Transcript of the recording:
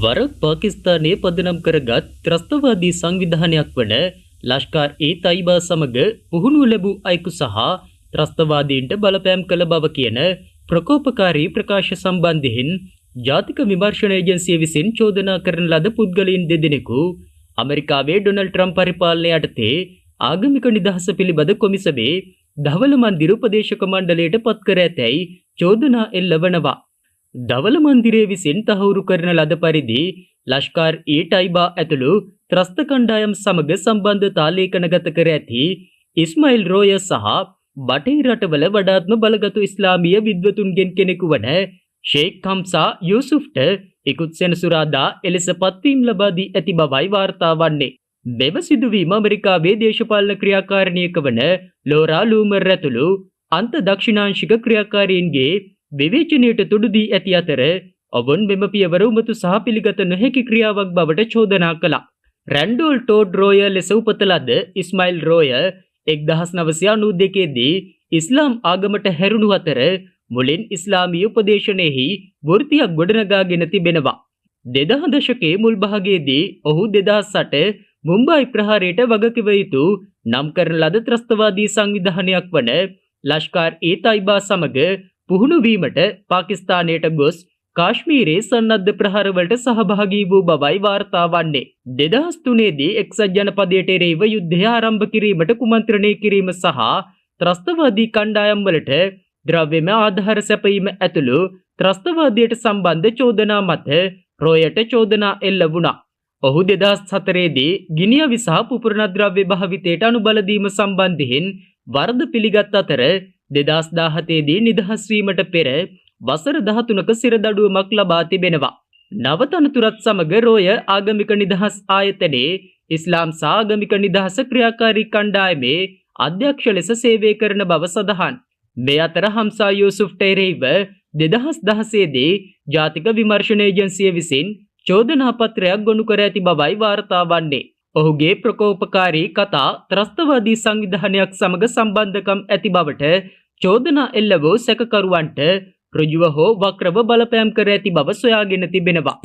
වරක් පාකිස්තානයේ පදනම් කරගත් ත්‍රස්තවාදී සංවිධානයක් වන ලෂ්කර් ඒ තයිබා සමග පුහුණුව ලැබූ අයෙකු සහ ත්‍රස්තවාදීන්ට බලපෑම් කළ බව කියන ප්‍රකෝපකාරී ප්‍රකාශ සම්බන්ධයෙන් ජාතික විමර්ශන ඒජන්සිය විසින් චෝදනා කරන ලද පුද්ගලයන් දෙදෙනෙකු ඇමරිකාවේ ඩොනල්ඩ් ට්‍රම්ප් පරිපාලනය යටතේ ආගමික නිදහස පිළිබඳ කොමිසමේ ධවල මන්දිර උපදේශක මණ්ඩලයට පත් කර ඇතැයි චෝදනා එල්ලවනවා. ධවල මන්දිරයේ විසින් තහවුරු කරන ලද පරිදි ලෂ්කර් ඒ තයිබා ඇතුළු ත්‍රස්ත කණ්ඩායම් සමග සම්බන්ධතා ලේඛනගත කර ඇති ඉස්මායිල් රෝය සහ බටහිර රටවල වඩාත්ම බලගත් ඉස්ලාමීය විද්වතුන්ගෙන් කෙනෙකු වන ෂේක් හම්සා යූසුෆ්ට ඉකුත් සෙනසුරාදා එලෙස පත්වීම් ලබා දී ඇති බවයි වාර්තා වන්නේ. මෙම සිදුවීම ඇමරිකාවේ දේශපාලන ක්‍රියාකාරිනියක වන ලෝරා ලූමර් ඇතුළු අන්ත දක්ෂිණාංශික ක්‍රියාකාරීන්ගේ විවේචනයට තුඩු දී ඇති අතර ඔවුන් මෙම පියවර උමතු සහ පිළිගත නොහැකි ක්‍රියාවක් බවට චෝදනා කළා. රැන්ඩෝල් ටෝඩ් රෝය ලෙස උපත ලද ඉස්මායිල් රෝය 1992 දී ඉස්ලාම් ආගමට හැරුණු අතර මුලින් ඉස්ලාමීය උපදේශනයෙහි වෘත්තියක් ගොඩනගාගෙන තිබෙනවා. 2000 දශකයේ මුල් භාගයේදී ඔහු 2008 මුම්බායි ප්‍රහාරයට වගකිව යුතු නම් කරන ලද ත්‍රස්තවාදී සංවිධානයක් වන ලෂ්කර් ඒ තයිබා සමග පුහුණු වීමට පාකිස්තානයට ගොස් කාශ්මීරයේ සන්නද්ධ ප්‍රහාරවලට සහභාගී වූ බවයි වාර්තා වන්නේ. 2003 දී එක්සත් ජනපදයට එරෙහිව යුද්ධය ආරම්භ කිරීමට කුමන්ත්‍රණය කිරීම සහ ත්‍රස්තවාදී කණ්ඩායම් වලට ද්‍රව්‍යමය ආධාර සැපයීම ඇතුළු ත්‍රස්තවාදයට සම්බන්ධ චෝදනා මත රෝයට චෝදනා එල්ල වුණා. ඔහු 2004 දී ගිනිඅවි සහ පුපුරණ ද්‍රව්‍ය භාවිතයට අනුබල දීම සම්බන්ධයෙන් වරද පිළිගත් අතර 2017 දී නිදහස් වීමට පෙර වසර 13ක සිරදඬුවමක් ලබා තිබෙනවා. නව තනතුරත් සමග රෝය ආගමික නිදහස් ආයතනයේ ඉස්ලාම් සහ ආගමික නිදහස ක්‍රියාකාරී කණ්ඩායමේ අධ්‍යක්ෂ ලෙස සේවය කරන බව සඳහන්. මේ අතර හම්සා යූසුෆ්ට එරෙහිව 2016 දී ජාතික විමර්ශන ඒජන්සිය විසින් චෝදනා පත්‍රයක් ගොනු කර ඇති බවයි වාර්තා වන්නේ. ඔහුගේ ප්‍රකෝපකාරී කතා ත්‍රස්තවාදී සංවිධානයක් සමග සම්බන්ධකම් ඇති බවට චෝදනා එල්ල වූ සැකකරුවන්ට ඍජුව හෝ වක්‍රව බලපෑම් කර ඇති බව සොයාගෙන තිබෙනවා.